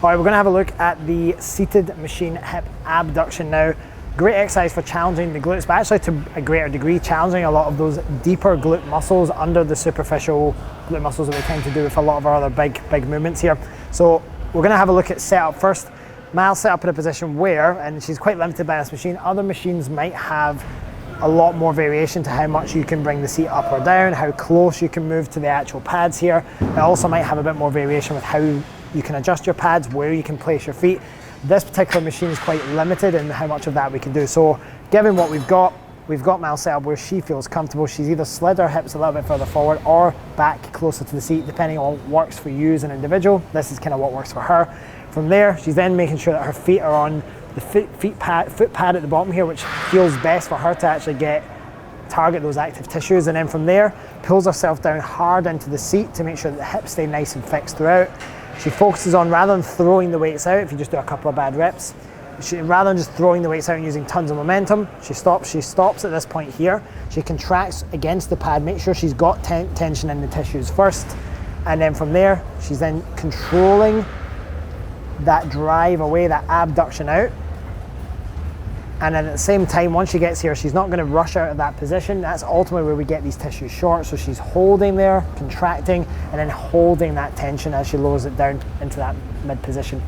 All right, we're gonna have a look at the seated machine hip abduction now. Great exercise for challenging the glutes, but actually to a greater degree, challenging a lot of those deeper glute muscles under the superficial glute muscles that we tend to do with a lot of our other big movements here. So we're gonna have a look at setup first. Mal's set up in a position where, and she's quite limited by this machine, other machines might have a lot more variation to how much you can bring the seat up or down, how close you can move to the actual pads here. It also might have a bit more variation with how you can adjust your pads, where you can place your feet. This particular machine is quite limited in how much of that we can do. So given what we've got Mal set up where she feels comfortable. She's either slid her hips a little bit further forward or back closer to the seat, depending on what works for you as an individual. This is kind of what works for her. From there, she's then making sure that her feet are on the foot pad at the bottom here, which feels best for her to actually target those active tissues. And then from there, pulls herself down hard into the seat to make sure that the hips stay nice and fixed throughout. She focuses on, rather than throwing the weights out, if you just do a couple of bad reps, rather than just throwing the weights out and using tons of momentum, she stops at this point here. She contracts against the pad, make sure she's got tension in the tissues first. And then from there, she's then controlling that drive away, that abduction out. And then at the same time, once she gets here, she's not going to rush out of that position. That's ultimately where we get these tissues short. So she's holding there, contracting, and then holding that tension as she lowers it down into that mid position.